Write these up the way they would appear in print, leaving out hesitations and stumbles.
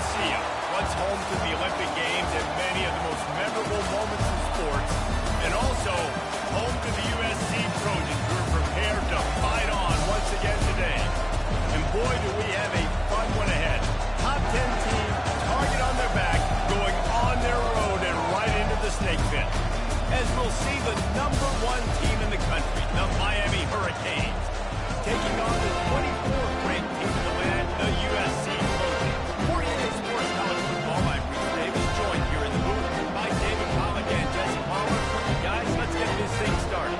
Coliseum, once home to the Olympic Games and many of the most memorable moments in sports, and also home to the USC Trojans, who are prepared to fight on once again today. And boy, do we have a fun one ahead. Top 10 team, target on their back, going on their road and right into the snake pit. As we'll see the #1 team in the country, the Miami Hurricanes, taking on the 24th ranked team in the land, the USC Trojans. For EA Sports College Football, I'm Reese Davis, joined here in the booth by David Pollack and Jesse Palmer. Guys, let's get this thing started.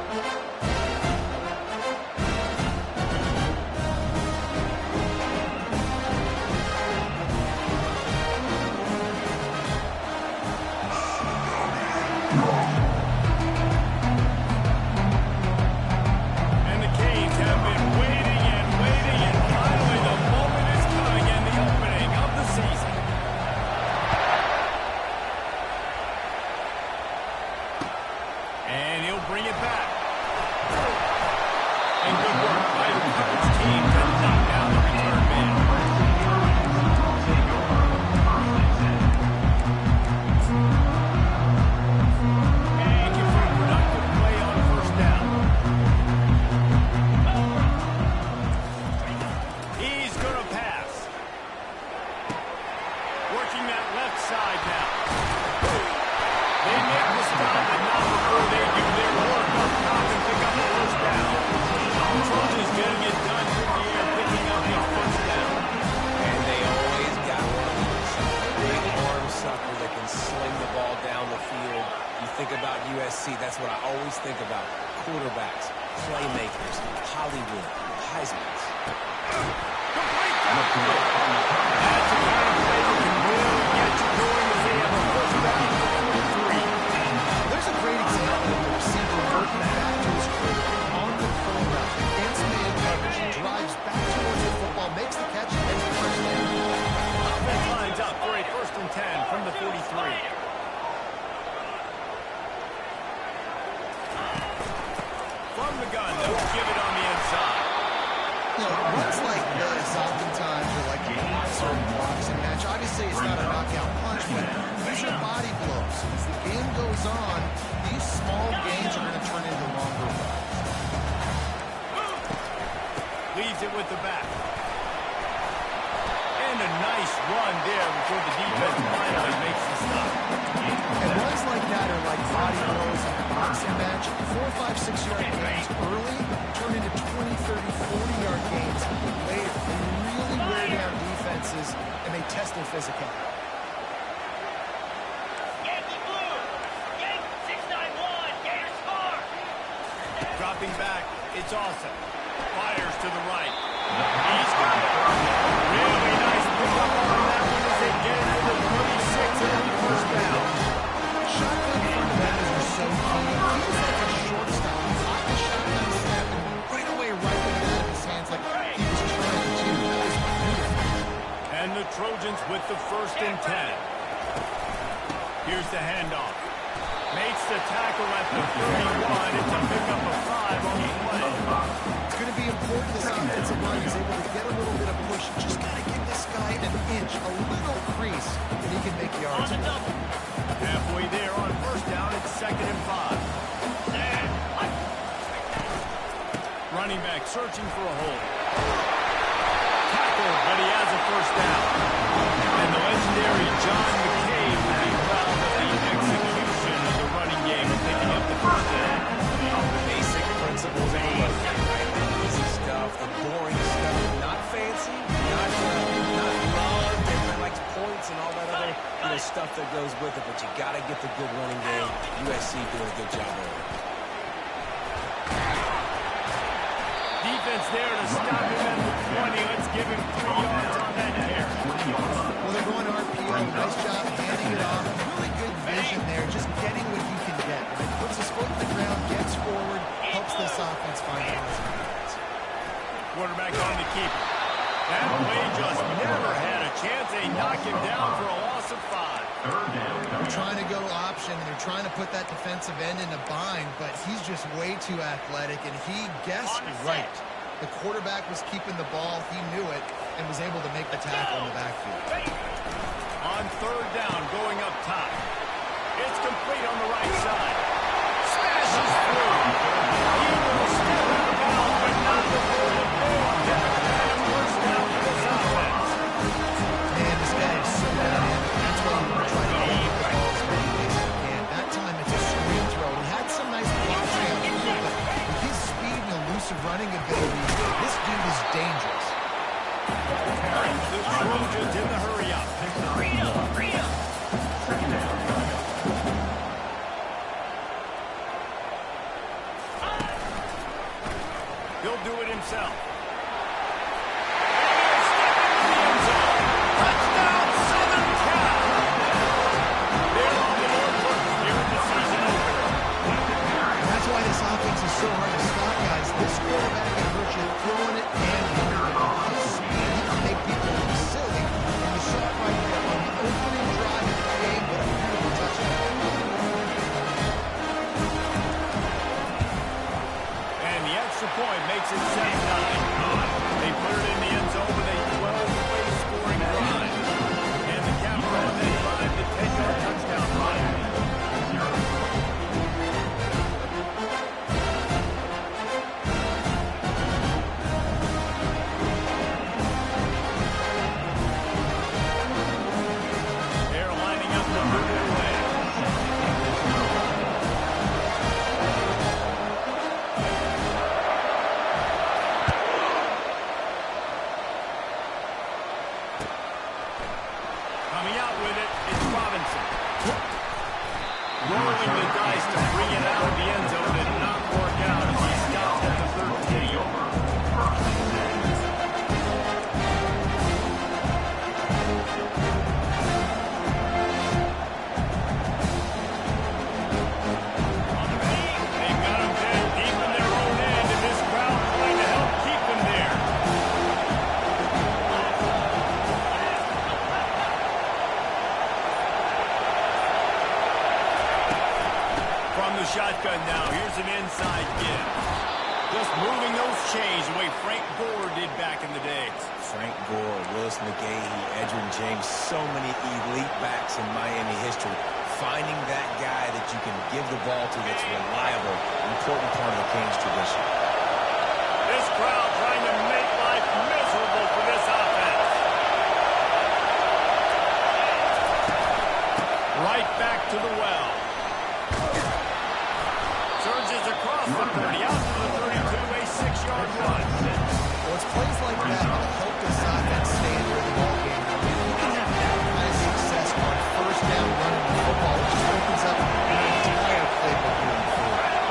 That's what I always think about. Quarterbacks, playmakers, Hollywood, Heismans. That's the kind of play that can really get you going as they have a first down for 3. There's a great example of the receiver working back to his crew on the full route. Against man coverage, drives back towards the football, makes the catch, and makes the first down. Offense lines up for a 1st and 10 from the 43. From the gun, they'll give it on the inside. You know, runs like this oftentimes are like a boxer in a boxing match. Obviously, it's not a knockout punch, but these are body blows. As the game goes on, these small gains are going to turn into longer runs. Leaves it with the back. And a nice run there before the defense finally makes the stop. And runs like that are like body blows in a boxing match. 4, 5, 6-yard gains early turn into 20, 30, 40-yard gains later. They really wear down defenses, and they test their physicality. Yankee Blue! Yankee 691! Gator score! Dropping back, it's awesome. Fires to the right. He's got it. Really nice pickup on that one as they get it to the 36 and the first down. Shotgun fundamentals are so key. He was like a shortstop. He locked the shotgun snap and right away rifled it out of his hands like he was trying to do. That was beautiful. And the Trojans with the 1st and 10. Here's the handoff. Makes the tackle at the 31. It's a pickup of 5 on the play. It's going to be important this offensive line is able to get a little bit of push. Just got to give this guy an inch, a little crease, and he can make yards. Halfway there on 1st down, it's 2nd and 5. Running back searching for a hole. Tackled, but he has a 1st down. And the legendary John McCabe will be proud of the execution of the running game and picking up the 1st down. The basic principles of the run game, right? The easy stuff, the boring stuff, not fancy, not loved, everybody likes points and all that other stuff that goes with it, but you got to get the good running game. USC doing a good job of it. Defense there to stop him at the 20. Let's give him 3 yards on that carry. Well, they're going RPO. Nice job handing it off. Really good vision there, just getting what you can get. When he puts his foot in the ground, gets forward, helps this offense find positive yards. Quarterback on the keeper. That play just never had a chance. They knock him down for a loss of 5. They're trying to go option, and they're trying to put that defensive end in a bind, but he's just way too athletic, and he guessed right. The quarterback was keeping the ball. He knew it and was able to make the tackle in the backfield. On third down, going up top. It's complete on the right side. Smashes through. He will step out of bounds, but not before the ball. And first down for this offense. Man, this guy is so dynamic. That's why you want to try to get the ball as many ways as you can. That time it's a screen throw. He had some nice blocks downfield, but with his speed and elusive running ability, this dude is dangerous. The Trojans in the hurry up. Freedom. He'll do it himself. And he'll step into the end zone. Touchdown, Southern Cal. They're on the board first here in the season opener. And that's why this offense is so hard to stop, guys. This quarterback can hurt you throwing it and running it. His speed, he can make people look silly. And you saw it right there on the opening drive of the game. What a beautiful touchdown. And the extra point makes it 7-9. They put it in the end zone with a 12-play scoring drive. And the Caps on that drive to take our touchdown run. They're lining up to move it away. Coming out with it, it's Robinson. Rolling the dice to bring it out of the end zone and not work out as he stops at the 13. They've got him dead deep in their own end, and this crowd trying to help keep him there. From the shotgun now, here's an inside give. Just moving those chains the way Frank Gore did back in the day. Frank Gore, Willis McGahee, Edgerrin James, so many elite backs in Miami history. Finding that guy that you can give the ball to that's reliable, important part of the Canes tradition. This crowd trying to make life miserable for this offense. Right back to the well. Surges across the 30, out to the 32, a 6-yard run. Well, it's plays like that that help this offense stay in the ball game. You can have that kind of success on first down running the football. It just opens up an entire playbook moving forward.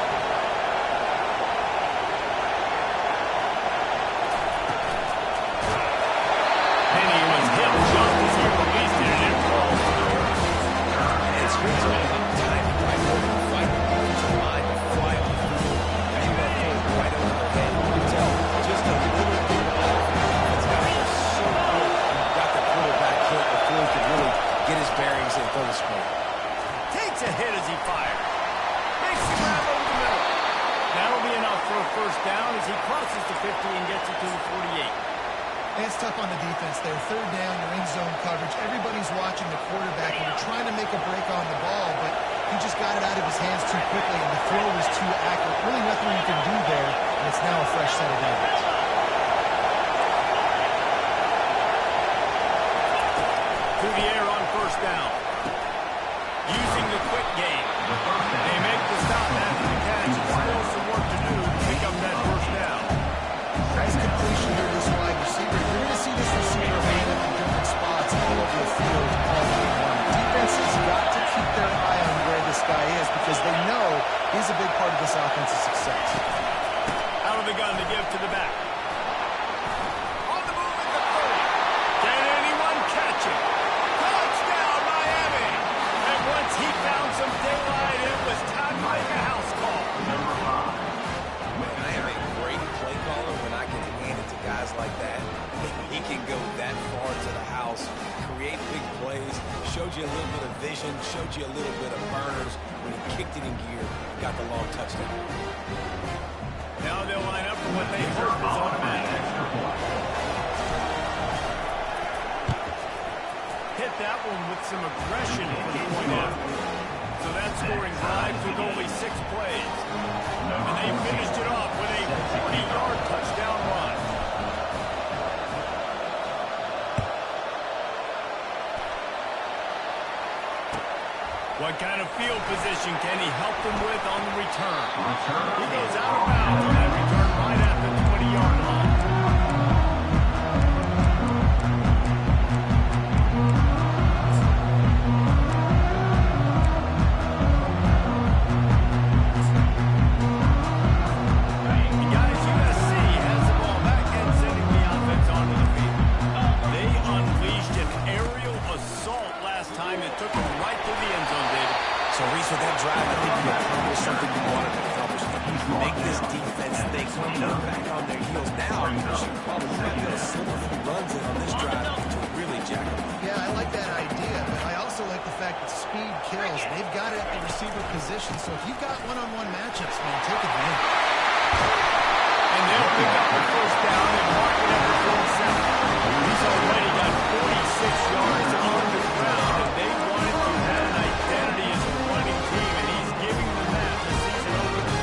And he was hit just as he released it, and it falls to the earth. It's great to have time right over the fight. It's a line to fly on the field. Now you got pulled right over the head. You can tell just a little bit off. It's got to be so good. You've got the quarterback hit before he could really get his bearings and throw the sprint. Takes a hit as he fired. Makes the grab over the middle. That'll be enough for a first down as he crosses the 50 and gets it to the 48. And it's tough on the defense there. Third down, you're in zone coverage. Everybody's watching the quarterback, and you're trying to make a break on the ball, but he just got it out of his hands too quickly, and the throw was too accurate. Really nothing you can do there, and it's now a fresh set of downs. To the air on first down. Using the quick game. They make the stop after the catch. Still some work to do to pick up that first down. Nice completion here, this wide receiver. You're going to see this receiver land up in different spots all over the field all game long. Defense has got to keep their eye on where this guy is because they know he's a big part of this offense's success. Out of the gun to give to the back. On the move at the 30. Can anyone catch it? Touchdown, Miami! And once he found some daylight, it was time to make a house call. Man, I am a great play caller when I can hand it to guys like that. He can go that far to the house, create big plays, showed you a little bit of vision, showed you a little bit of burners when he kicked it in gear, got the long touchdown. Now they'll line up for what they hope is automatic. Hit hit that one with some aggression for the point after. So that scoring drive took only 6 plays. And they finished it off with a 40-yard touchdown run. What kind of field position can he help them with on the return? He goes out of bounds on that return right at the 20-yard line. And guys, USC has the ball back and sending the offense onto the field. They unleashed an aerial assault last time that took them right to the end zone, David. So, Reese, with that drive, I think you accomplished something you wanted to accomplish. Make this defense think, back on their heels. Now, you should probably be able to slip a few runs in on this drive to really jack them up. Yeah, I like that idea, but I also like the fact that speed kills. They've got it at the receiver position, so if you've got one-on-one matchups, man, take advantage. And they'll pick up the first down and mark it at the 47. He's already got 46 yards on the ground, and they wanted to have an identity as a running team, and he's giving them that the season opener.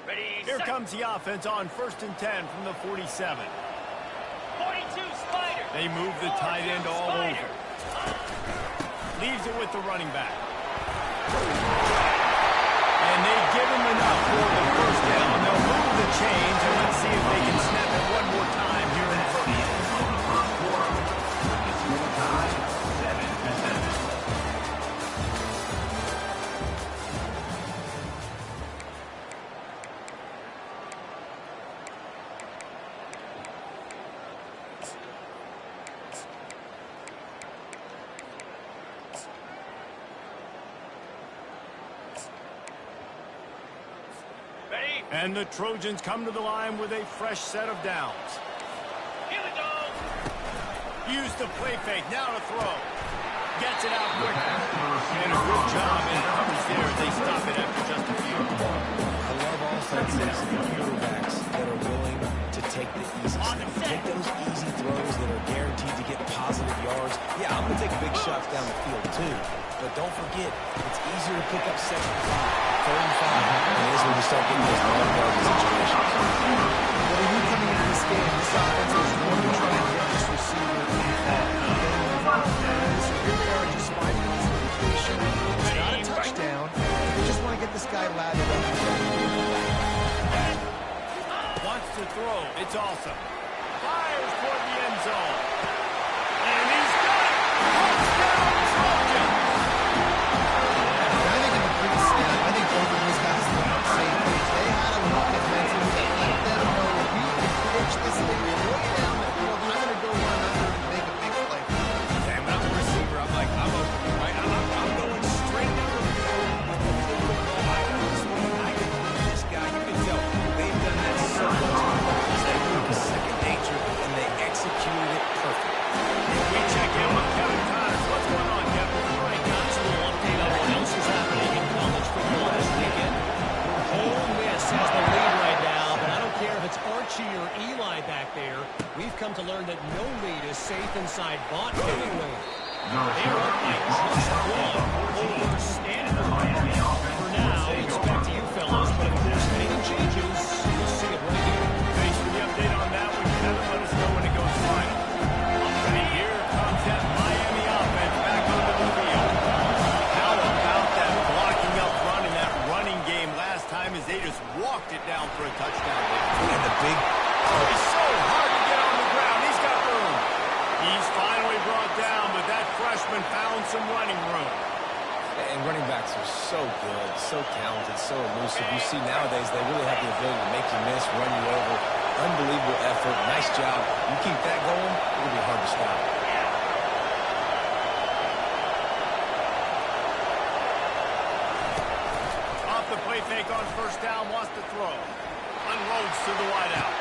Ready, Here set. comes the offense on 1st and 10 from the 47. 42 Spider. They move the tight end all over. Leaves it with the running back. And they give him enough for the first down. They'll move the chains, and let's see if they can snap it one more time here in the first. Ready? And the Trojans come to the line with a fresh set of downs. Here we go. Use the play fake, now to throw. Gets it out quickly. And a good job in coverage there as they stop it after just a few. I love offenses and quarterbacks that are willing to take the easy stuff. Take those easy throws that are guaranteed to get positive yards. Yeah, I'm going to take big shots down the field too. But don't forget, it's easier to pick up second and 5, 3rd and 5 than it is when you start getting those long yardage situations. But when you're coming into this game, this offense is going to try and get this receiver involved. So here they are just finding this indication. It's not a touchdown. They just want to get this guy lathered up. Wants to throw. It's awesome. Fires toward the end zone. And he's got it. Touchdown, Trojans. I think in the pre-snap, I think both of those guys were on the same page. They had a look at mentally to let them know we can pitch this thing way down the field. I'm going to go run under and make a big play. Damn, when I'm a receiver, I'm like, I'm open, right? I'm going straight down the field. I can beat this guy. You can tell they've done that so much. It's like second nature, and they executed it perfect. We check in with Kevin Connors. What's going on, Kevin? Right, guys, a little update on what else is happening in college football this weekend. Ole Miss has the lead right now, but I don't care if it's Archie or Eli back there. We've come to learn that no lead is safe inside Vaught anyway. They're up by just one over Stanford. For now, it's back to you fellas, but of course, if anything changes, you'll see it right here. Thanks for the update on that one, Kevin. Let us know when it goes final. And here comes that Miami offense back onto the field. How about that blocking up run in that running game last time as they just walked it down for a touchdown there. And the big It's so hard to get on the ground. He's got room. He's finally brought down, but that freshman found some running room. And running backs are so good, so talented, so elusive. You see nowadays they really have the ability to make you miss, run you over. Unbelievable effort. Nice job. You keep that going, it'll be hard to stop. Off the play fake on first down, wants to throw. Unloads to the wideout.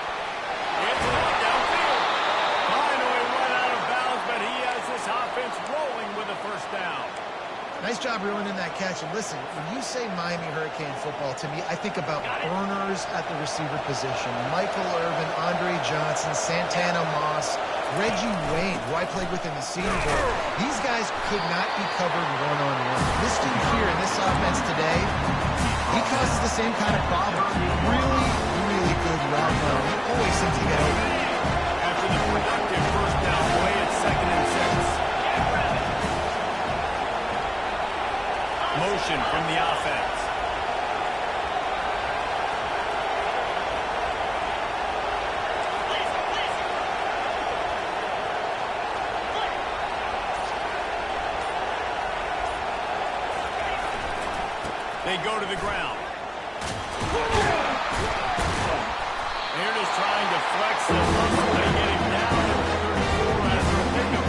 It's off downfield. Finally run out of bounds, but he has this offense rolling with a first down. Nice job reeling in that catch. And listen, when you say Miami Hurricane football, to me, I think about burners at the receiver position. Michael Irvin, Andre Johnson, Santana Moss, Reggie Wayne, who I played with in the Senior Bowl. These guys could not be covered one-on-one. This dude here in this offense today, he causes the same kind of problem. Really, really good route runner. He always seems to get open. After the productive first down play, it's 2nd and 6. Motion from the offense. They go to the ground. They're just trying to flex the muscle. They get him down at the 34 after a pickup.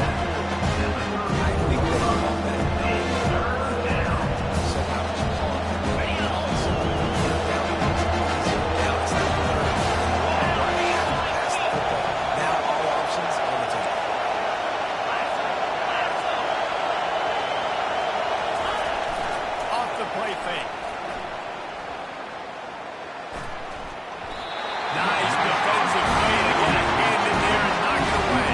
I think they call that so how would you call it? So now it's not pass the football. Now all options on the table. Off the play fake. Nice defensive play to get a hand in there and knock it away.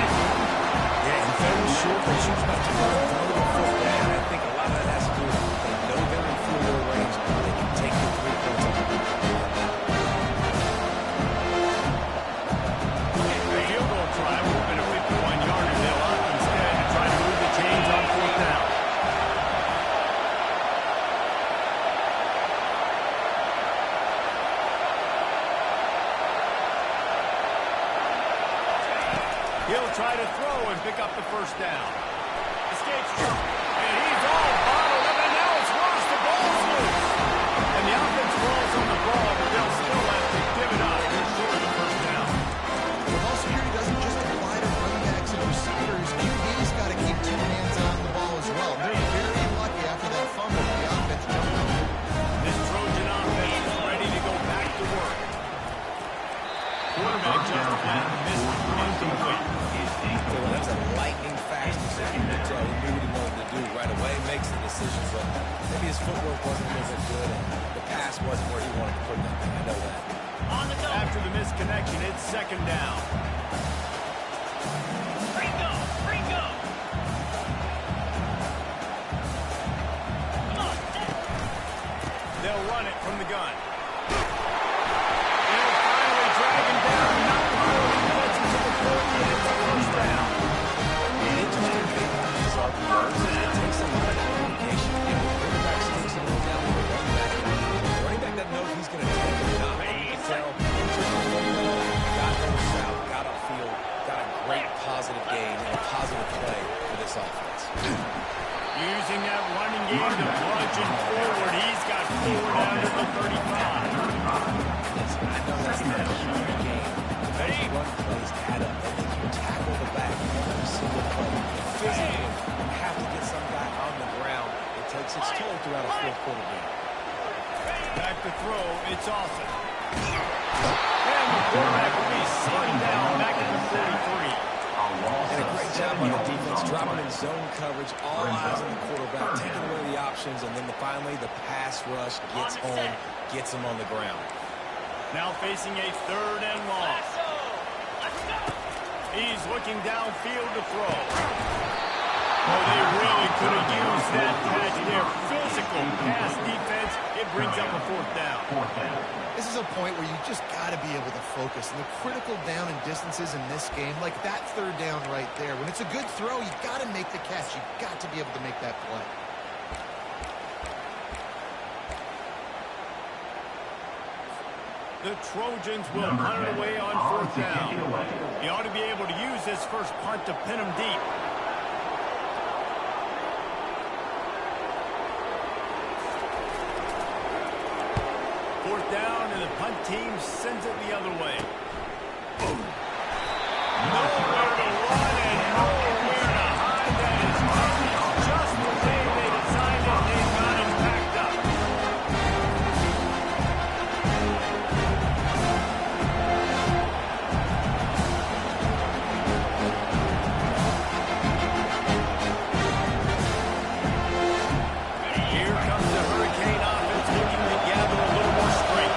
Yeah, and very short. They choose not to run through the foot down. I think a lot of that has to do with they know they're in field goal range. They can take the 3 points off the board. He'll try to throw and pick up the first down. Escapes jump, and he's all bottled up, and now it's worse. The ball's loose. And the offense rolls on the ball, but they'll still have to give it up. They're short of the first down. The ball security doesn't just apply to running backs and receivers. QB's got to keep two hands on the ball as well. They're very lucky after that fumble. The offense jumped up. This Trojan offense is ready to go back to work. Quarterback just missed incomplete. Well, that's a lightning-fast decision. So he knew what he wanted to do right away, makes the decision, but maybe his footwork wasn't a little bit good, and the pass wasn't where he wanted to put that thing. I know that. On the go. After the misconnection, it's second down. Ringo. Ringo. Come on, set. They'll run it from the gun. They'll finally drag him down. Not finally gets him to the 40, and it's a first down. And it just takes these RPOs, and it takes a lot of communication. You know, the quarterback sneaks a little down with the running back. The running back doesn't know if he's going to take it or not. You can tell. Got north south, got upfield, got a great positive game and a positive play for this offense. Using that running game to plunge him forward. He's got 4 down to the 35. Listen, I know that's not a huge game. Those run plays add up. I think you tackle the back every single play. Physically, you have to get some guy on the ground. It takes its toll throughout a fourth-quarter game. Back to throw, it's Austin. And the quarterback will be slowing down back at the 33. And a great job on the defense, dropping in zone coverage, all eyes on the quarterback, taking away the options, and then finally the pass rush gets home, gets him on the ground. Now facing a 3rd and long. Let's go. He's looking downfield to throw. Oh, they really could have used that catch there. Physical pass defense. It brings up a 4th down. This is a point where you just got to be able to focus. And the critical down and distances in this game, like that 3rd down right there, when it's a good throw, you got to make the catch. You got to be able to make that play. The Trojans will punt it away on 4th down. He ought to be able to use this first punt to pin him deep. Fourth down, and the punt team sends it the other way. Nowhere to run and nowhere to hide. That is just the way they designed it. They've got him packed up. Here comes the Hurricane offense looking to gather a little more strength.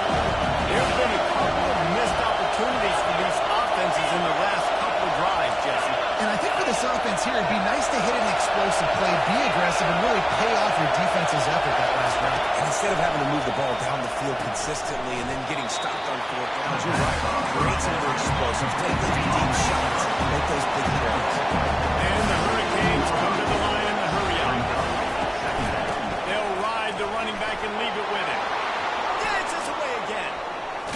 There have been a couple of missed opportunities for these offenses in the last couple of drives, Jesse. And I think for this offense here, it'd be nice to hit an explosive play, be aggressive, and really pay off your defense's effort that last round. And instead of having to move the ball down the field consistently and then getting stopped on 4th downs, you're right. Create some other explosives, take those deep shots, make those big plays. And the Hurricanes come to the line in the hurry-up. They'll ride the running back and leave it with him. Dances away again.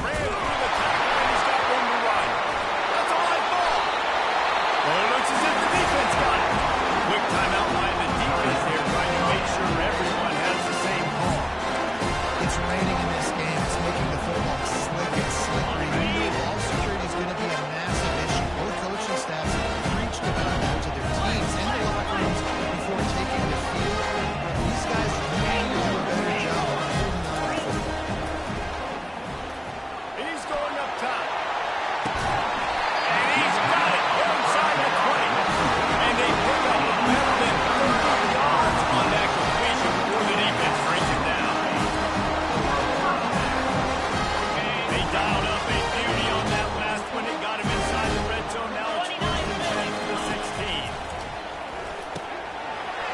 Ran through the tackle, and he's got room to run. That's a live ball. Well, it looks as if the defense got it. Quick timeout by the defense there, trying to make sure everyone has the same call. It's raining in this game. It's making the football slick and slippery. We know ball security is going to be a massive issue. Both coaching staffs have preached about that to their teams in the locker rooms before taking the field. These guys really need to do a better job of holding on to the football. He's going up top. And he's got it inside the 20. And they pick up better than 30 yards on that completion before the defense brings it down. They dialed up a beauty on that last one. It got him inside the red zone. Now it's 1st and 10 for the 16.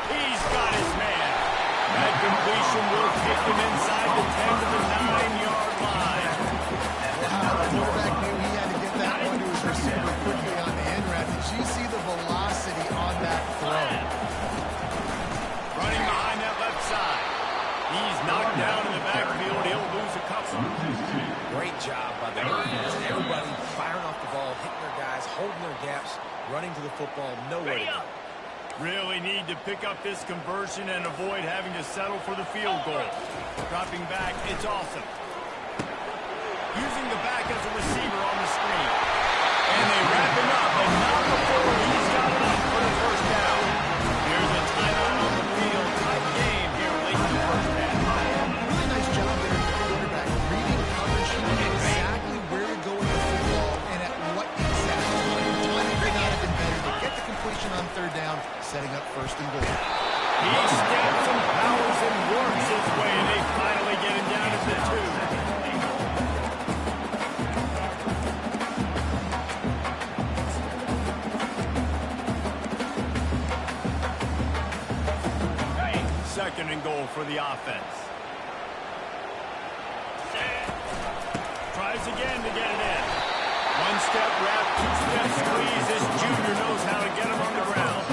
He's got his man. That completion will kick him inside the 10 to the 9-yard line. Wow, the quarterback knew he had to get that one to his receiver quickly on the end route. Did you see the velocity on that throw? Running behind that left side. He's knocked down in the backfield. He'll lose a Great job by the defense. Everybody firing off the ball, hitting their guys, holding their gaps, running to the football, nowhere to go. Really need to pick up this conversion and avoid having to settle for the field goal. Dropping back, it's awesome. Using the back as a receiver on the screen. And they wrap him up, but not before he's got it up for the first down. Here's a timeout on the field. Tight game here late in the first half. Really nice job there for the quarterback. Reading coverage, he knew exactly where to go with the football and at what exact time. The timing could not have been better to get the completion on third down, setting up first and goal. He stamps some powers and works his way, and they finally get him down to the 2. Second and goal for the offense. Tries again to get it in. One step wrap, two-step squeeze. This junior knows how to get him on the ground.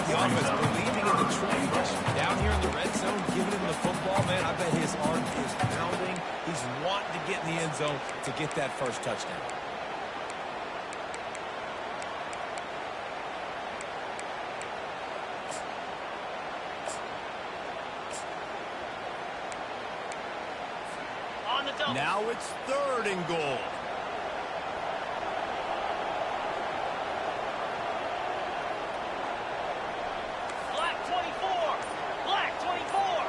The offense believing in the trade. Down here in the red zone, giving him the football, man, I bet his heart is pounding. He's wanting to get in the end zone to get that first touchdown. Now it's third and goal. Black 24. Black 24.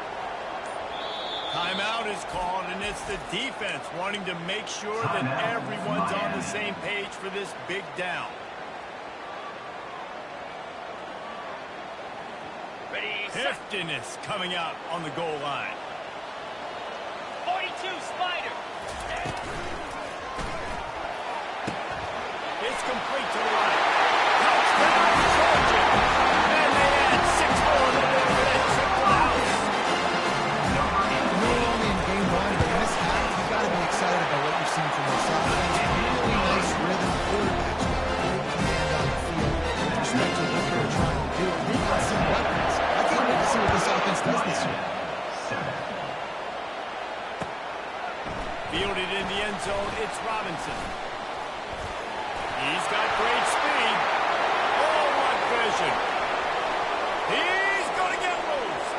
Timeout is called, and it's the defense wanting to make sure that everyone's on the same page for this big down. Ready, set. Heftiness coming out on the goal line. 42, Spider. It's complete to the right. Touchdown, Trojan. And they add 6 more to that triple house. We're only in game one, but in this half, you've got to be excited about what you've seen from this offense. Really nice rhythm quarterbacks with great command on the field with respect to what they're trying to do. They've got some weapons. I can't wait to see what this offense does this year. Fielded in the end zone, it's Robinson. He's got great speed. Oh, what vision. He's going to get loose.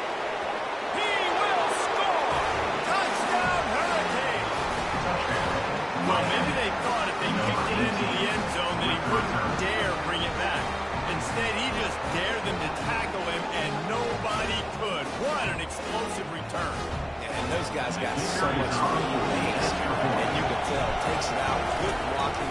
He will score. Touchdown, Hurricane. Well, maybe they thought if they kicked it into the end zone that he wouldn't dare bring it back. Instead, he just dared them to tackle him, and nobody could. What an explosive return. And those guys got so much speed and pace, and you could tell, takes it out, good blocking,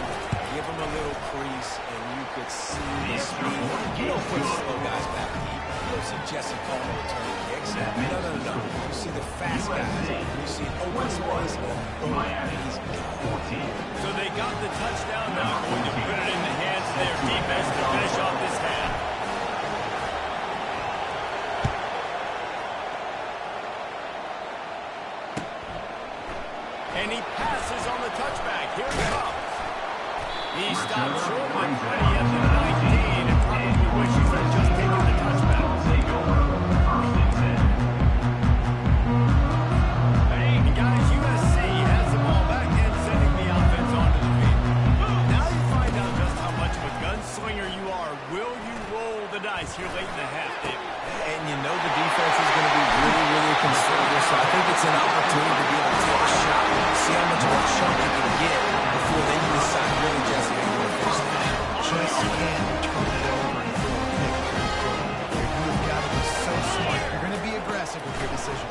give him a little crease, and you could see the speed. You don't put slow guys back deep. You don't see Jesse Coleman returning kicks. No. You see the fast guys. You see open space, and boom, he's gone. So they got the touchdown now, going to put it in the hands of their defense to finish off this half. And he passes on the touchback. Here he comes. He stopped short with 20 at the 19 and probably wishes he'd just taken the touchback. And guys, USC has the ball back and sending the offense onto the field. Now you find out just how much of a gunslinger you are. Will you roll the dice here late in the half, David? And you know the defense is going to be really conservative, so I think it's an opportunity to be able to take a shot, see how much of a chunk you can get before then you decide really just how you want to finish the game. Just can't turn it over and throw a pick. You've got to be so smart. You're going to be aggressive with your decision.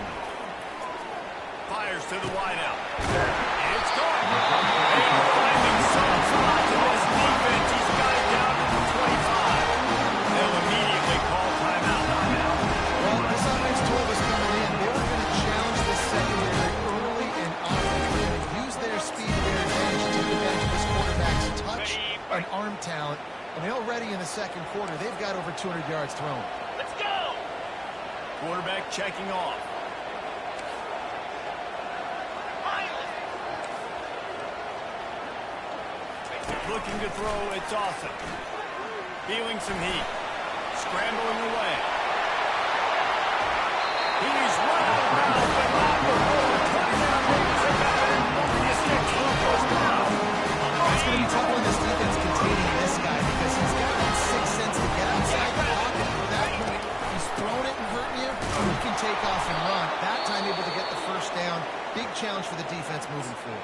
Fires to the wideout. It's gone. They are finding some spots in this defense. He's got it down to the 25. They'll immediately call timeout. Well, this offense told us coming in, they were going to challenge this secondary early and often. They're going to use their speed to their advantage to take advantage of this quarterback's touch and arm talent. And already in the second quarter, they've got over 200 yards thrown. Let's go. Quarterback checking off. Looking to throw, it's awesome. Feeling some heat. Scrambling away. He's right around the line. Touchdown. big challenge for the defense moving forward.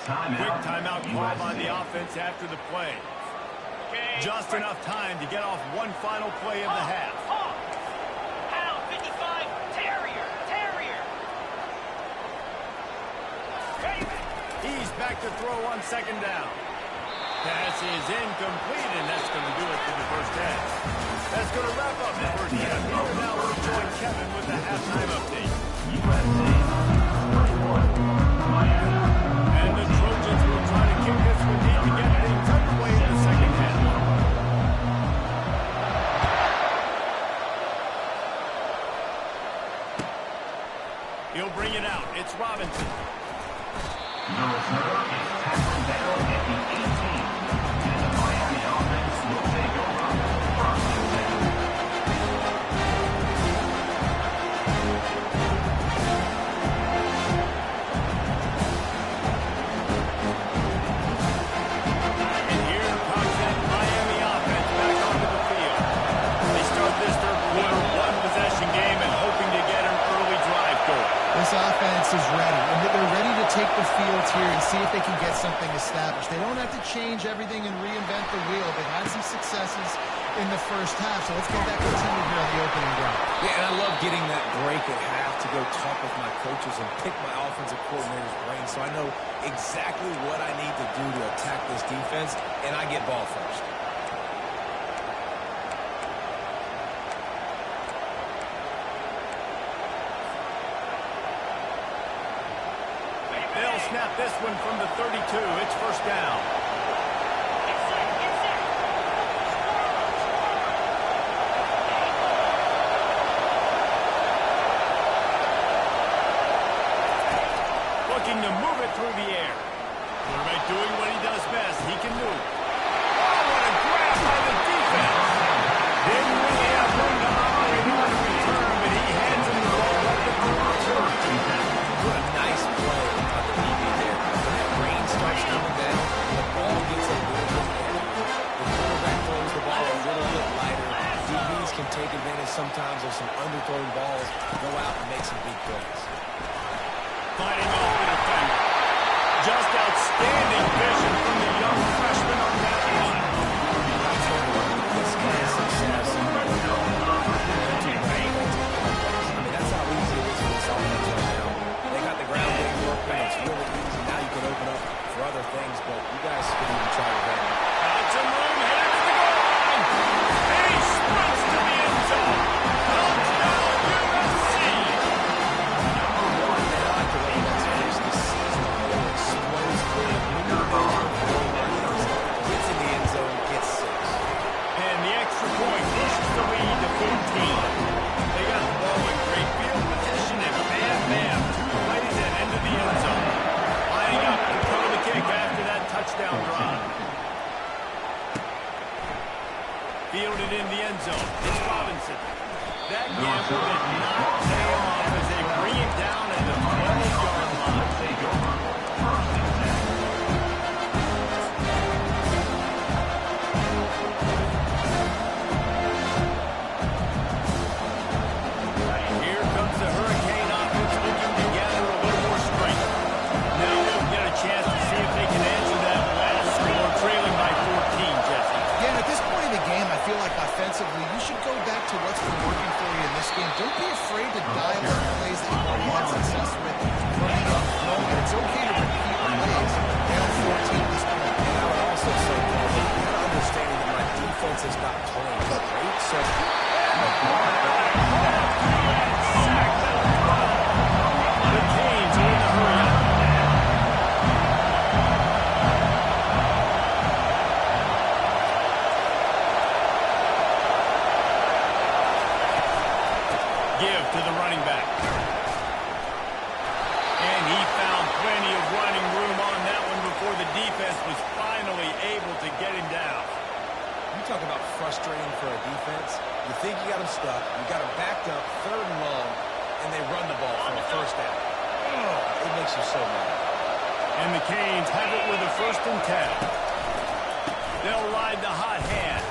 Quick timeout call by the offense after the play. Just enough time to get off one final play of the half. Pound 55, Terrier. He's back to throw on second down. Pass is incomplete, and that's going to do it for the first half. That's going to wrap up the first half. Here now we'll join Kevin with the halftime update. And the Trojans will try to kick this one deep to get things underway in the second half. He'll bring it out. It's Robinson. The return is tackled down at the 18, and the Miami offense will take over first and 10. And here comes that Miami offense back onto the field. They start this third quarter one-possession game and hoping to get an early drive going. This offense is ready, and they're ready to take the field here and see if they can get something established. They don't have to change everything and reinvent the wheel. They've had some successes in the first half, so let's get that continued here on the opening drive. Yeah, and I love getting that break at half to go talk with my coaches and pick my offensive coordinator's brain so I know exactly what I need to do to attack this defense, and I get ball first. They'll snap this one from the 32. It's first down. Looking to move it through the air. Quarterback doing what he does best. He can move. Oh, what a grab by the defense. Didn't really have room to operate on the return, but he hands him the ball up the 32. What a nice play by the DB there. When that rain starts coming down, the ball gets a little bit heavy. The quarterback throws the ball a little bit lighter. DBs can take advantage sometimes of some underthrown balls, go out and make some big plays. Fighting off the defender. Just outstanding vision from the young freshman on that one. This guy's success. I mean, that's how easy it is for this offense right now. They got the ground game working. It's really easy. Now you can open up for other things, but you guys can even try your best. Got some room, headed to the goal line. He sprints to the end zone. Touchdown, USC. I like the way that's finished the season. Explosively. Gets in the end zone, gets 6. And the extra point pushes the lead to 14. They got the ball in great field position, and bam, 2 plays and into the end zone. Lining up to cover the kick after that touchdown drive. Fielded in the end zone. It's Robinson. That gamble did not pay off as they bring it down at the 12-yard line. Here comes the Hurricane offense looking to gather a little more strength. Now they'll get a chance to see if they can answer that last score, trailing by 14, Jesse. Yeah, and at this point in the game, I feel like offensively, you should go back to what's been working for you in this game. Don't be afraid to dial up plays that you've already had success with. Running up, throwing. It's okay to repeat plays. Down 14 at this point. And I would also say, kind of understanding that my defense is not playing great, so The Canes are in the hurry up. Give to the running back. And he found plenty of running room on that one before the defense was finally able to get him down. you talk about frustrating for a defense. You think you got them stuck, you got them backed up, 3rd and long, and they run the ball for a first down. Oh, it makes you so mad. And the Canes have it with a 1st and 10. They'll ride the hot hand.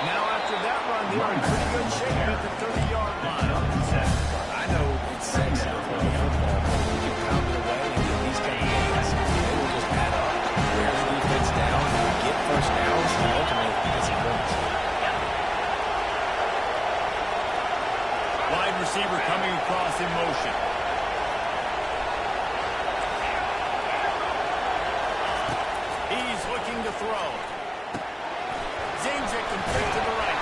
Now after that run, they're in pretty good shape at the 30-yard line. I know it's sexy to play football, but throw. Zing's it complete to the right.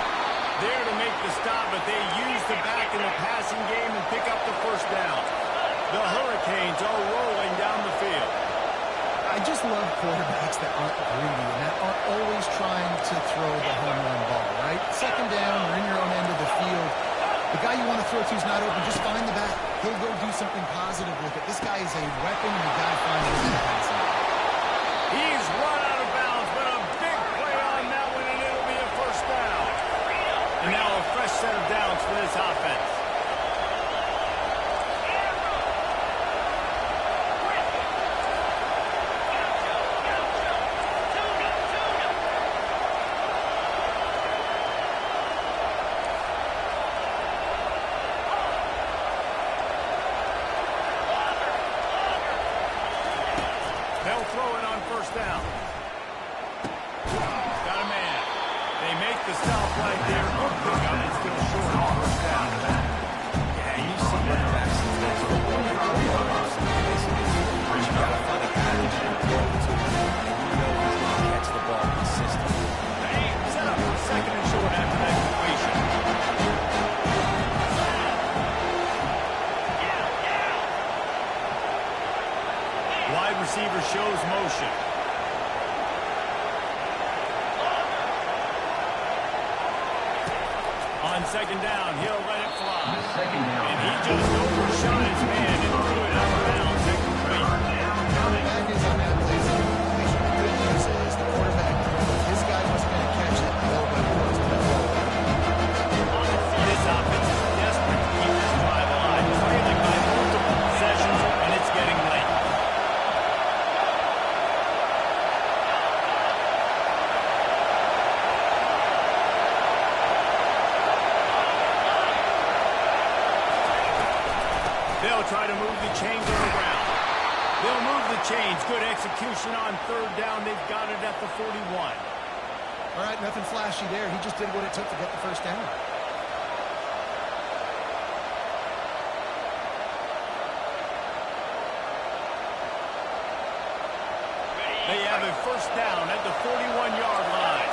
There to make the stop, but they use the back in the passing game and pick up the first down. The Hurricanes are rolling down the field. I just love quarterbacks that aren't greedy and that aren't always trying to throw the home run ball, right? Second down, you're in your own end of the field. The guy you want to throw to is not open. Just find the back. He'll go do something positive with it. This guy is a weapon, and you got to find him in the passing. He's run out of bounds, but a big play on that one, and it'll be a first down. And now a fresh set of downs for this offense. They'll throw it on first down. Got a man. They make the stop right there. Good pickup and still short on first down. Yeah, you see running backs these days. You got to find a package to throw to, and you know he's going to catch the ball consistently. Set up for second and short after that completion. Wide receiver shows motion. On second down, he'll let it fly. Second down. And he just overshot his man and threw it out of bounds incomplete. That is on that play. So the good news is the quarterback knew his guy was going to catch it. Nobody was going to throw it. This offense is desperate to keep this drive alive. Trailing by multiple possessions, and it's getting late. They'll try to move the chains on the ground. They'll move the chains. Good execution on third down. They've got it at the 41. All right, nothing flashy there. He just did what it took to get the first down. They have a first down at the 41-yard line.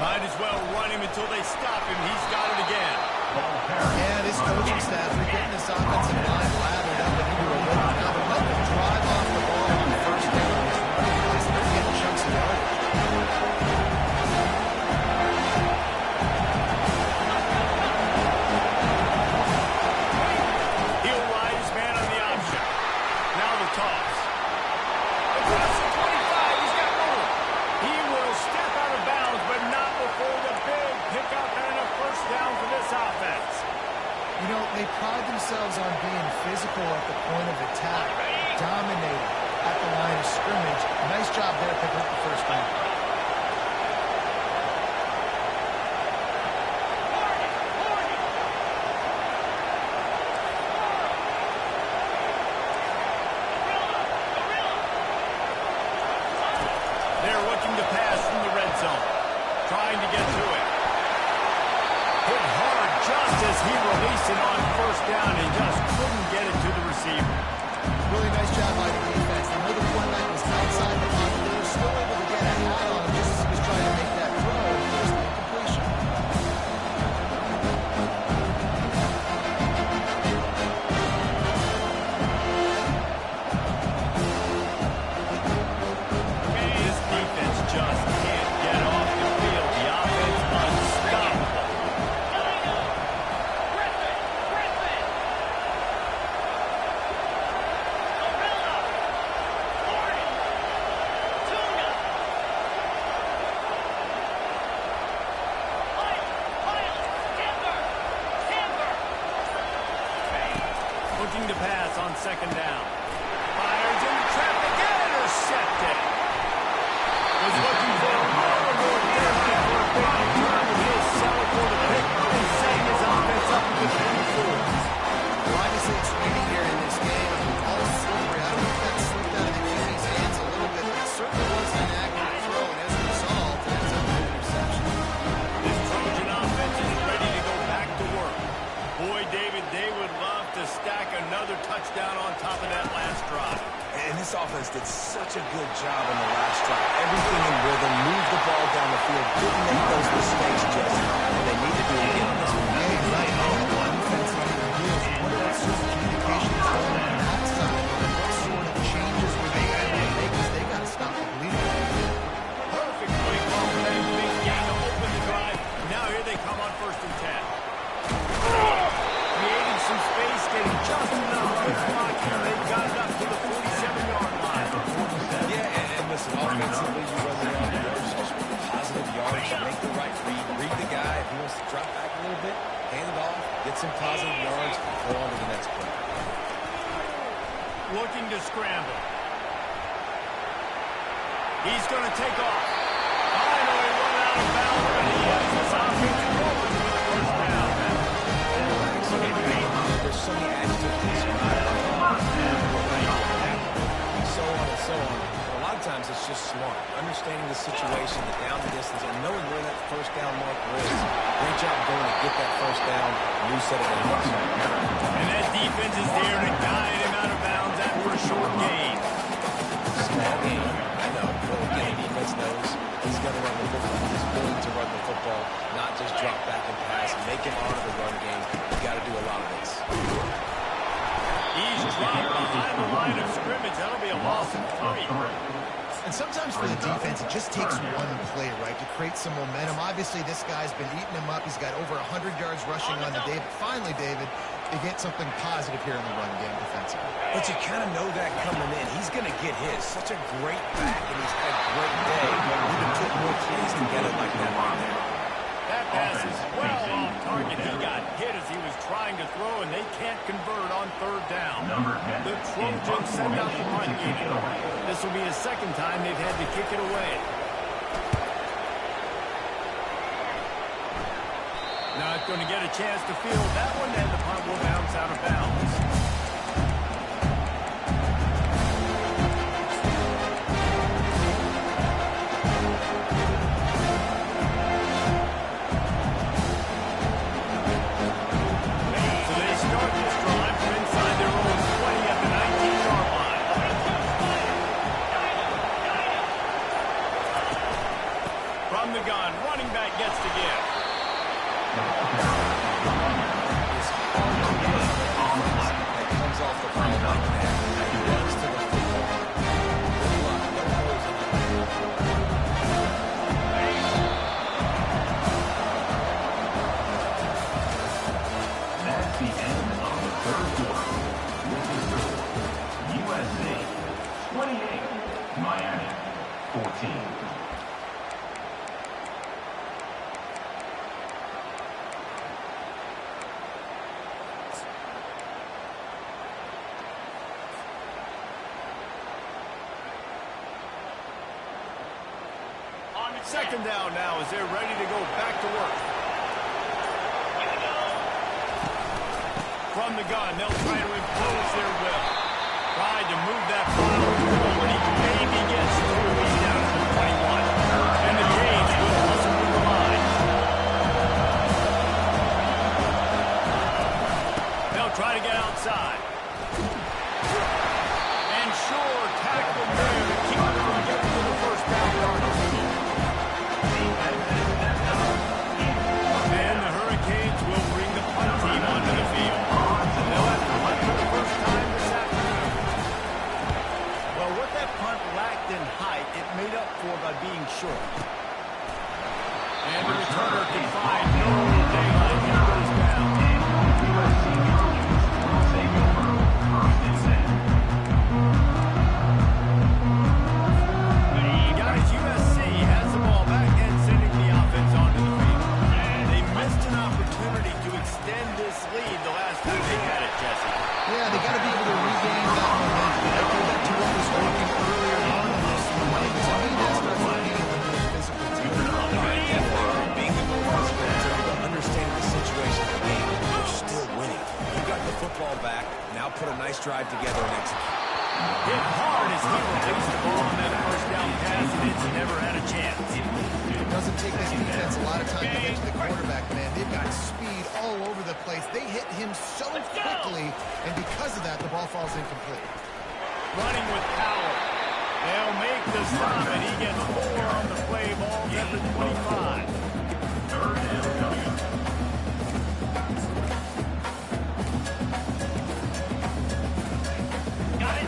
Might as well run him until they stop him. He's got it again. Yeah, this coaching staff, they're getting this offensive line lathered up and into a rhythm now. They're letting them drive off the ball on the first down. These running plays, they're getting chunks of yardage. He'll ride his man on the option. Now the toss. Across the 25. He's got room. He will step out of bounds, but not before the big pickup and a first down for this offense. You know, they pride themselves on being physical at the point of attack, dominating at the line of scrimmage. Nice job there picking up the first down. They're looking to pass from the red zone. Trying to get to it. Hit hard just as he released it on first down and just couldn't get it to the receiver. Really nice job by the defense. They know the quarterback was outside the pocket. They were still able to get a hat on him just as he was trying to make that throw. Just the incompletion. This defense just can't get off the field. The offense unstoppable. Griffin! Looking to pass on second down. Fires into traffic and intercepted. Was looking for a little more distance for a big return, but he'll settle for the pick and setting his offense up with 24. Well, obviously it's raining here in this game. All slippery. I don't know if that slipped out of the QB's hands a little bit, but it certainly wasn't an accurate throw, and as a result, it ends up with an interception. This Trojan offense is ready to go back to work. Boy, David, they would love to stack another touchdown on top of that last drive. This offense did such a good job on the last drive. Everything in rhythm, moved the ball down the field, didn't make those mistakes, Jesse. And they need to do it again on this one. Yeah, you're right. Defense on the heels. What else sort of communication is going on that side? What sort of changes were they able to make as they got to stop the bleeding? Perfect play call for that big game to open the drive. Now here they come on 1st and 10. Creating some space, getting just enough good block here. They've got it up to the 47-yard line. Yeah, and listen, offensively, you run the yards, just positive yards, make the right read the guy. If he wants to drop back a little bit, hand it off, get some positive yards, go on to the next play. Looking to scramble. He's going to take off. Finally run out of bounds, but he has this offense going for the first down. There's so many adjectives described. So on and so on. But a lot of times it's just smart. Understanding the situation, the down distance, and knowing where that first down marker is. Great job going to get that first down. New set of downs. And that defense is there to guide him out of bounds after a short gain. Small game, I know. But again, the defense knows he's going to run the football. He's willing to run the football, not just drop back and pass, make him honor the run game. You got to do a lot of this. He's dropped behind the line of scrimmage. That'll be a loss of 3. And sometimes for the defense, it just takes one play, right, to create some momentum. Obviously, this guy's been eating him up. He's got over 100 yards rushing on the day. But finally, David, they get something positive here in the run game defensively. But you kind of know that coming in. He's going to get his. Such a great back, and he's had a great day. He can put more plays together like that right there. That pass is well off target. He got hit as he was trying to throw, and they can't convert on 3rd down. The Trojans send out the run unit. This will be the 2nd time they've had to kick it away. Not going to get a chance to field that one, and the punt will bounce out of bounds. From the gun, running back gets the give. It's hard to get that comes off the ball like that. He runs to the football. Good luck. No holes in That's the end of the 3rd quarter. With the score, USC 28, Miami 14. Second down now as they're ready to go back to work. From the gun, they'll try to impose their will. Tried to move that ball forward. He maybe gets through. He's down to the 21. And the Canes will hustle with the line. They'll try to get outside. And sure, tackle there to keep them from getting to the first down yard. And the Hurricanes will bring the punt team onto the field. They'll have to punt for the first time this afternoon. Well, what that punt lacked in height, it made up for by being short. And the returner can find no daylight. He goes down. Take over 1st and 10. Guys, USC has the ball back and sending the offense onto the field. They missed an opportunity to extend this lead the last time they had it, Jesse. Yeah, they got to be able to regain that momentum. Go back to what was working earlier on in this one. To me, that starts with being the more physical team. being the more physical team, but understanding the situation of the game. They're still winning. You got the football back. Now put a nice drive together and execute. Hit hard as he released the ball on that first down pass, and it's never had a chance. It doesn't take this defense a lot of time to get to the quarterback, man. They've got speed all over the place. They hit him so quickly, and because of that, the ball falls incomplete. running with power. They'll make the stop, and he gets 4 on the play. Ball at the 25. Third and 2.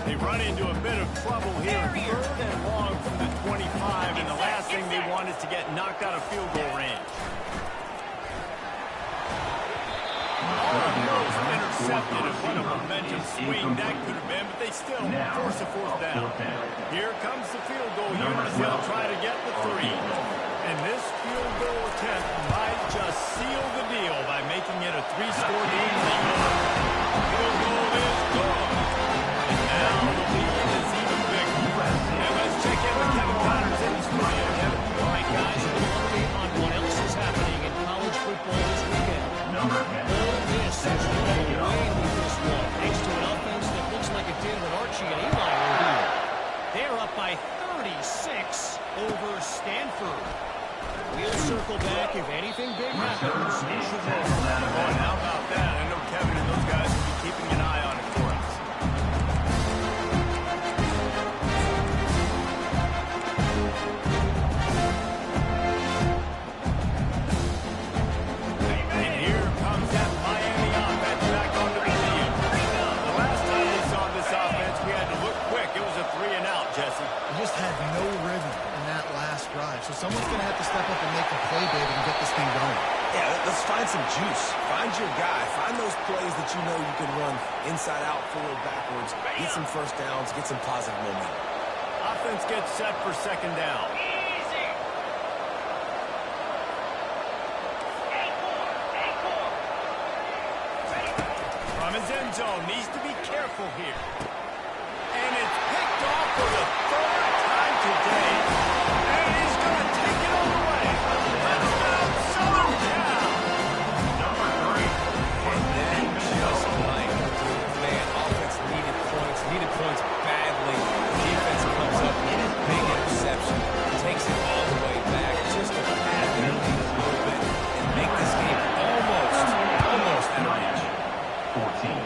They run into a bit of trouble here. 3rd and long from the 25, and the last thing they want is to get knocked out of field goal range. Almost intercepted, and what a momentum swing that could have been, but they still force a 4th down. Here comes the field goal unit. They'll try to get the 3. And this field goal attempt might just seal the deal by making it a 3-score game. Field goal is good. And now the lead is even bigger. And let's check in with Kevin Connors in the studio. Kevin. All right, guys, we're update on what else is happening in college football this weekend. Ole Miss is running away with this one, thanks to an offense that looks like it did when Archie and Eli were here. They're up by 36 over Stanford. We'll circle back if anything big happens. And how about that? I know Kevin and those guys will be keeping an eye on it for us. And here comes that Miami offense back onto the field. The last time we saw this offense, we had to look quick. It was a 3-and-out, Jesse. They just had no rhythm in that last drive. So someone's going to have to step up and make a play, David, and get this thing going. Yeah, let's find some juice. Find your guy. Find those plays that you know you can run inside out, forward, backwards. Get some first downs. Get some positive momentum. Offense gets set for 2nd down. Easy. From his end zone, needs to be careful here. And it's picked off for the 3rd time today. And he's going to take it all the way. Touchdown, Southern Cal. And then just like, man, offense needed points badly. Defense comes up with a big interception, takes it all the way back, just to pad their lead a little bit and make this game almost out of reach. 14.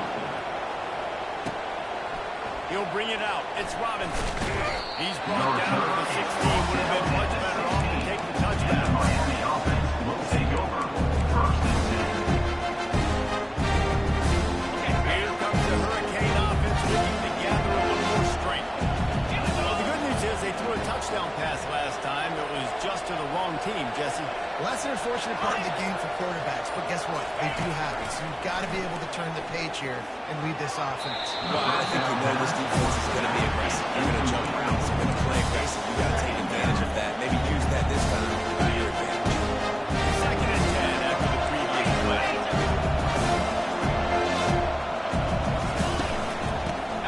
He'll bring it out. It's Robinson. He's brought down to the 16. Would have been much better off to take the touchdown. Miami offense will take over. 1st and 10. Here comes the Hurricane offense looking to gather a little more strength. Well, the good news is they threw a touchdown pass last time. It was just to the wrong team, Jesse. Well, that's an unfortunate part of the game for quarterbacks, but guess what? They do have it, so you've got to be able to turn the page here and lead this offense. Well, I think you know this defense is going to be aggressive. They're going to jump routes. They're going to play aggressive. You got to take advantage of that. Maybe use that this time to your advantage. 2nd and 10 after the previous play.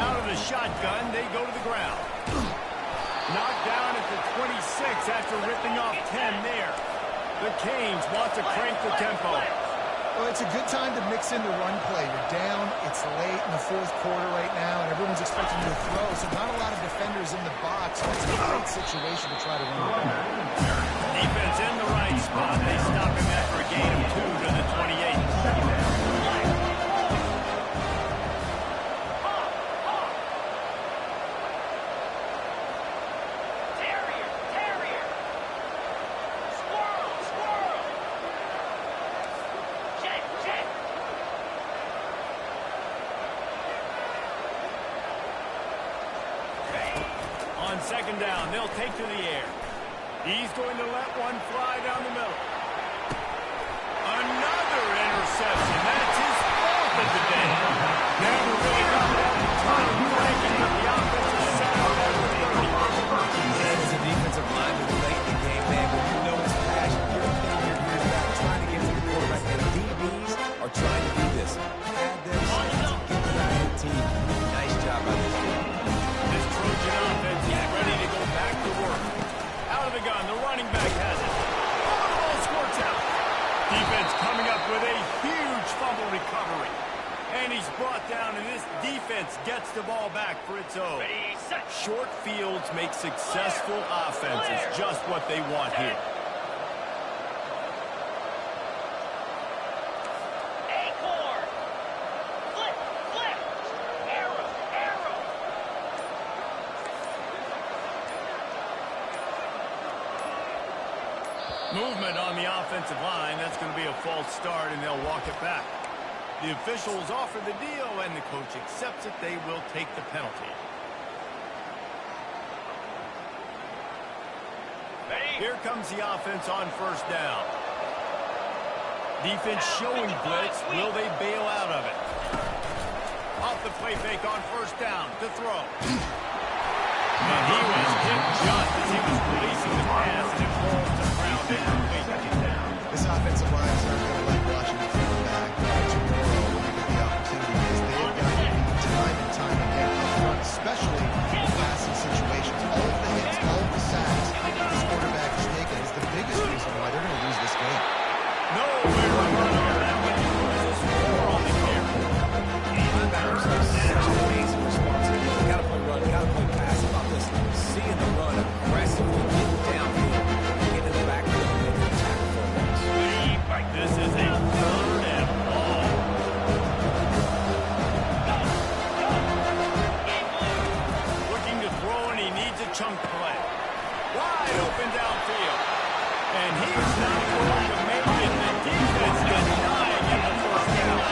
Out of the shotgun, they go to the ground. Knocked down at the 26 after ripping off 10 there. The Canes want to crank the tempo. Well, it's a good time to mix in the run play. You're down, it's late in the 4th quarter right now, and everyone's expecting you to throw, so not a lot of defenders in the box. So it's a great situation to try to run the ball. Defense in the right spot. They stop him after a gain of 2 to the 28. Terrier. Squirrel. Jet. On 2nd down, they'll take to the air. He's going to let one fly down the middle. Another interception. That's his 4th of the day. Never really got that time breaking, but the offense is set up at the 30. As a defensive lineman late in the game, man, when you know it's passion, you're thinking you're about trying to get to the quarterback. And DBs are trying to do this. Pad their stats, get the guy on the team. Nice job by this team. This Trojan offense is ready to go back to work. Out of the gun, the running back has it. Oh, the ball squirts out. Defense coming up with a huge fumble recovery. And he's brought down, and this defense gets the ball back for its own. Ready, set. Short fields make successful offenses just what they want here. Acorn. Flip. Arrow. Movement on the offensive line. That's going to be a false start, and they'll walk it back. The officials offer the deal, and the coach accepts it. They will take the penalty. Here comes the offense on first down. Defense showing blitz. Will they bail out of it? Off the play fake on first down to throw. And he was hit just as he was releasing the pass, and it falls to the ground incomplete. This offensive line is not going to let Washington fall back tomorrow when they get the opportunity, because they've got to be time and time again up front, especially in passing situations. All of the hits, all of the sacks this quarterback is taking is the biggest reason why they're going to lose this game. Nowhere to run on that one. He loses 4 on the carry. Linebackers have such an amazing responsibility. You got to play run, you got to play pass. About this, seeing the run aggressively, getting downfield, getting in the backfield, and making tackle for a loss. This is a 3rd and long. Looking to throw, and he needs a chunk play. Wide open downfield. And he's not going to make it. The defense denying him the first down.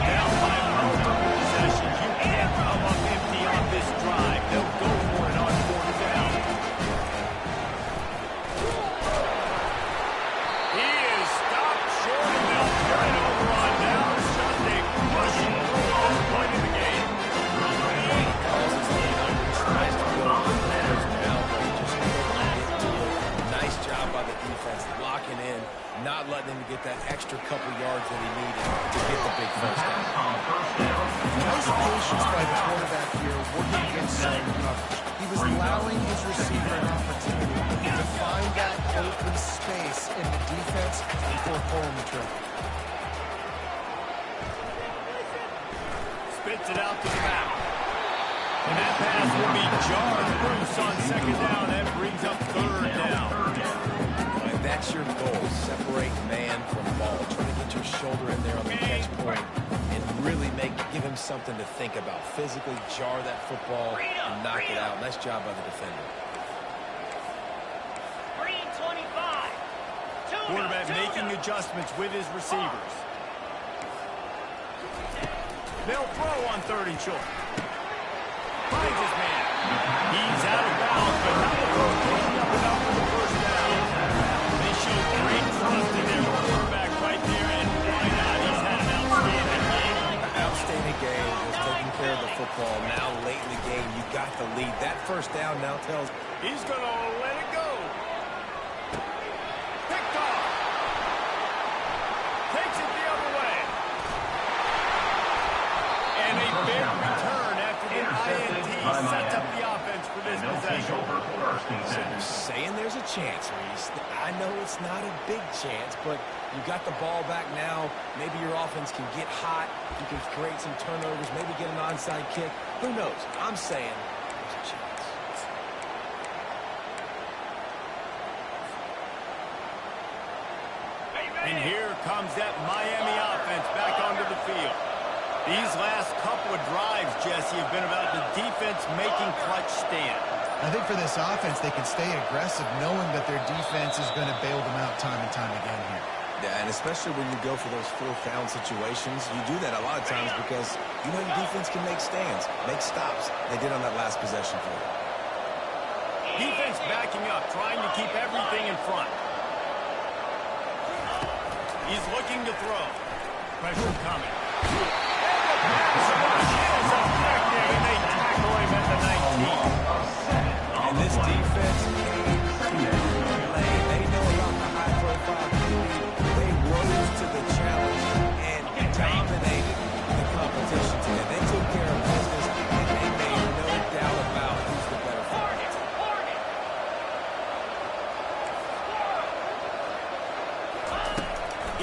Down by multiple possessions. You can't come up empty on this drive. They'll go for it on 4th down. He is stopped short, and they'll turn it over on down. Just a rushing through at this point in the game. Causes the number, tries to go on matters now, but he just couldn't get to it. Nice job by the defense, locking in, not letting him get that extra couple yards that he needed to get the big first down. Nice patience by the quarterback here, working against zone coverage. He was allowing his receiver an opportunity to find that open space in the defense before pulling the trigger. Spits it out to the back. And that pass will be jarred loose on 2nd down. That brings up 3rd down. And that's your goal, separate man from ball. Try to get your shoulder in there on the catch point and really give him something to think about. Physically jar that football and knock it out. Nice job by the defender. Green 25. Quarterback making adjustments with his receivers. They'll throw on 3rd and short. Finds his man. He's out of bounds, but not before picking up enough for the first down. They show great trust in their quarterback right there, and why not? He's had an outstanding game. Outstanding game. Just taking care of the football. Now late in the game, you got the lead. That first down now tells He's going to let it go. Picked off. Takes it the other way. And a big return after the INT sets up the offense for this possession. saying there's a chance, Reese. I know it's not a big chance, but you got the ball back now. Maybe your offense can get hot. You can create some turnovers, maybe get an onside kick. Who knows? I'm saying there's a chance. And here comes that Miami offense back onto the field. These last couple of drives, Jesse, have been about the defense making clutch stand. I think for this offense, they can stay aggressive knowing that their defense is going to bail them out time and time again here. Yeah, and especially when you go for those 4th down situations, you do that a lot of times because you know your defense can make stands, make stops. They did on that last possession for them. Defense backing up, trying to keep everything in front. He's looking to throw. Pressure coming. And they tackle him at the 19. And this defense they know about the high-profile QB. They rose to the challenge and dominated the competition today. They took care of business, and they made no doubt about who's the better fighter.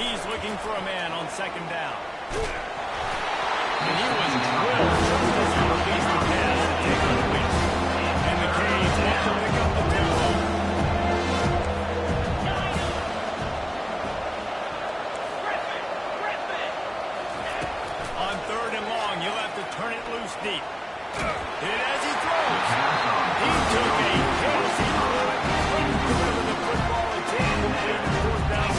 He's looking for a man on 2nd down. And he was drilled just as he released the pass to take on the win. And the Canes have to pick up the tempo. On 3rd and long, you'll have to turn it loose deep. And as he throws, he took a hit. He couldn't deliver the football intended. completing fourth down.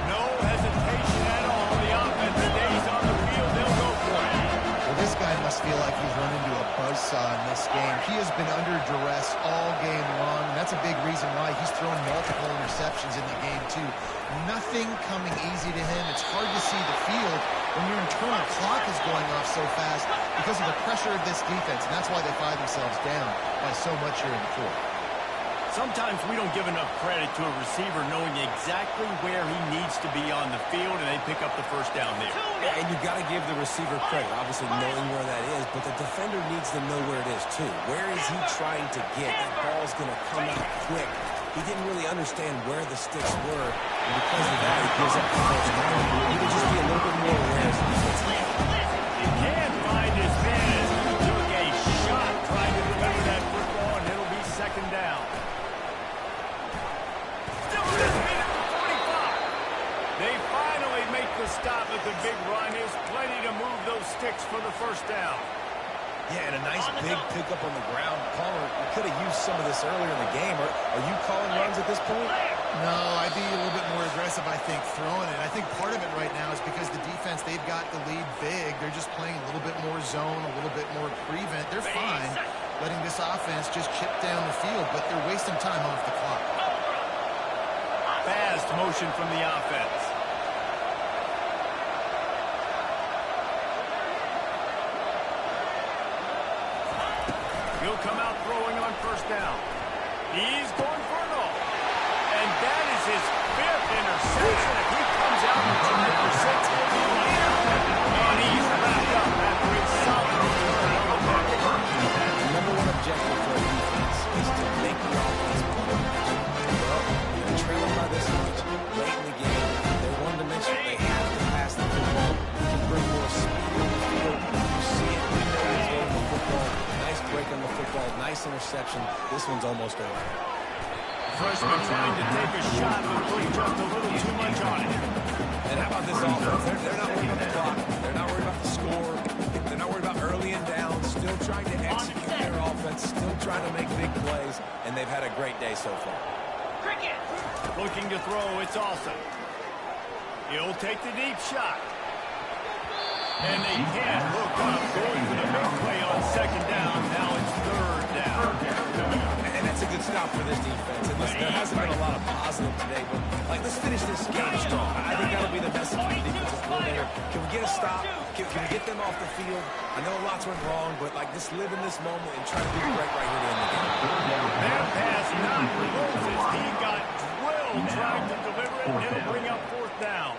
No hesitation at all. The offense stays on the field. They'll go for it. Well, this guy must feel like he's run into a buzzsaw in this game. He has been under duress all game long, and that's a big reason why he's thrown multiple interceptions in the game, too. Nothing coming easy to him. It's hard to see the field when your internal clock is going off so fast because of the pressure of this defense, and that's why they find themselves down by so much here in the fourth. Sometimes we don't give enough credit to a receiver knowing exactly where he needs to be on the field, and they pick up the first down there. Yeah, and you got to give the receiver credit, obviously knowing where that is, but the defender needs to know where it is too. Where is he trying to get? That ball's going to come out quick. He didn't really understand where the sticks were, and because of that, he gives up the first down. He could just be a little bit more aware as a defensive player. He can't find his man as he took a shot trying to deliver that football, and it'll be second down. Still in this minute for 45. They finally make the stop at the big run. There's plenty to move those sticks for the first down. Yeah, and a nice big pickup on the ground. Palmer, we could have used some of this earlier in the game. Are you calling runs at this point? No, I'd be a little bit more aggressive, I think, throwing it. I think part of it right now is because the defense, they've got the lead big. They're just playing a little bit more zone, a little bit more prevent. They're fine letting this offense just chip down the field, but they're wasting time off the clock. Fast motion from the offense. He'll come out throwing on first down. He's going for it all. And that is his fifth interception. If he comes out and tries for 6, he'll be laid out. And he's wrapped up after a solid return on the back. The number one objective for a defense is to make the offense play. Well, you're trailing by this much late in the game. They're one-dimensional. They have to pass the football. You can bring more speed on the field. You see it. You know he's going to the football. Nice break on the football. Nice interception. This one's almost over. Freshman trying to take a shot, but put just a little too much on it. And how about this offense? They're not worried about the clock. They're not worried about the score. They're not worried about early and down. Still trying to execute their offense. Still trying to make big plays. And they've had a great day so far. Cricket. Looking to throw, it's Alston. He'll take the deep shot. And they can't hook up. Going for the big play on second down. Now it's third down. And that's a good stop for this defense. And listen, there hasn't been a lot of positive today, but let's finish this game strong. I think that'll be the message for the defensive coordinator. Can we get a stop? Can we get them off the field? I know lots went wrong, but just live in this moment and try to do great right here to end the game. That pass knocked Moses. He got drilled trying to deliver it, and it'll bring up fourth down.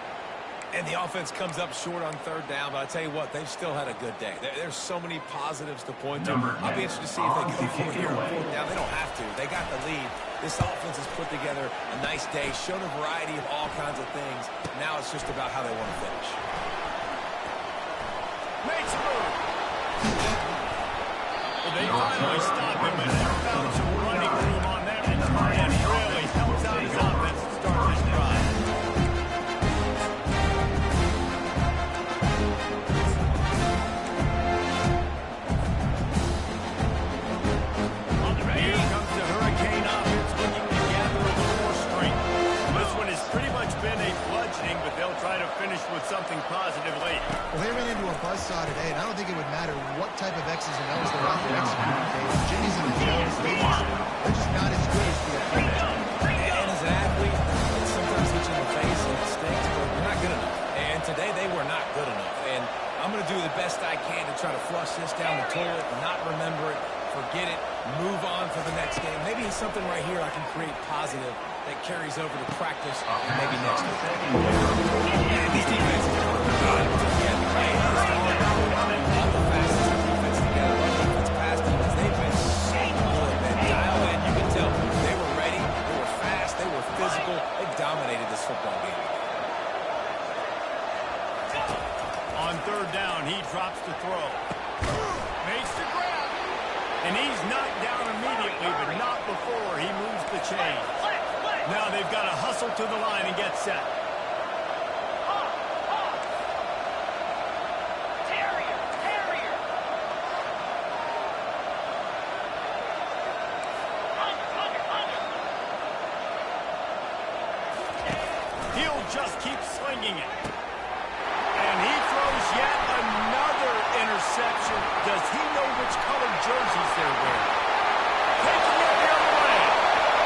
And the offense comes up short on third down, but I tell you what, they've still had a good day. There's so many positives to point to. I'll be interested to see if they can go here on fourth down. They don't have to. They got the lead. This offense has put together a nice day, shown a variety of all kinds of things. Now it's just about how they want to finish. Makes a move. Well, they finally stop him, and they found some running room on that return, and really helps out his offense to start this drive. Here comes the Hurricane offense looking to gather a little more strength. This one has pretty much been a bludgeoning, but they'll try to finish with something positive late. Well, they ran into a buzzsaw today, and I don't think it would matter what type of X's and O's they're out there executing today. The Jimmys and the Jones, they're just not as good as the opponent. And as an athlete, it sometimes hits you in the face and it stinks, but you're not good enough. And today they were not good enough. And I'm going to do the best I can to try to flush this down the toilet, not remember it, forget it, move on for the next game. Maybe it's something right here I can create positive that carries over to practice and maybe next week. And these defenses are good. Yeah, the game is all the fastest defense together. Our defense pass defense, they've been so good, man. Dialed in, you can tell. They were ready, they were fast, they were physical. They dominated this football game. On third down, he drops to throw. Makes the grab. And he's knocked down immediately, but not before he moves the chains. Now they've got to hustle to the line and get set. just keep slinging it. And he throws yet another interception. Does he know which colored jerseys they're wearing? Taking it the other way.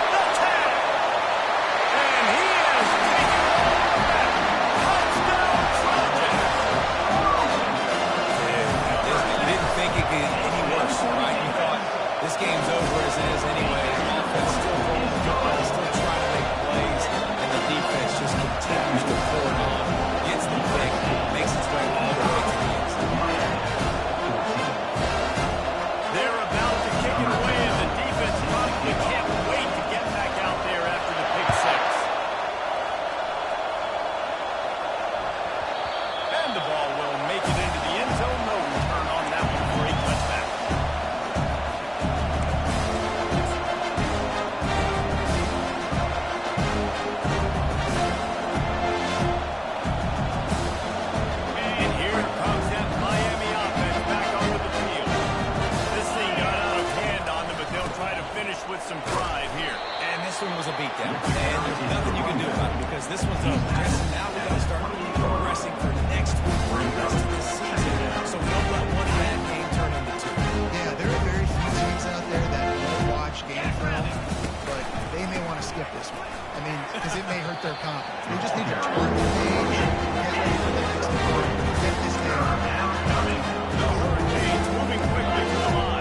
The tag. And he has taken all of that. Touchdown, Trojans. You didn't think it could get any worse, right? You thought this game's over as it is anyway. The offense still rolling the football, still trying to make plays, and the defense just continues to pour it on. Gets the pick, makes its way all the way to the end zone. They're about to kick it away, and the defense probably can't wait to get back out there after the pick six. And the ball will make it into the end zone. No return on that one for a touchback. And here comes that Miami offense back onto the field. This thing got out of hand on them, but they'll try to finish with some drive here. And this one was a beatdown. And there's nothing you can do about it because this one's over. Jesse, now we got to start progressing for next week for the rest of this season. So we don't let one bad game turn into two. Yeah, there are very few teams out there that will watch game film, but they may want to skip this one. I mean, because it may hurt their confidence. They just need to turn the page, get ready for the next one, get this game. The Hurricanes moving quickly to the line.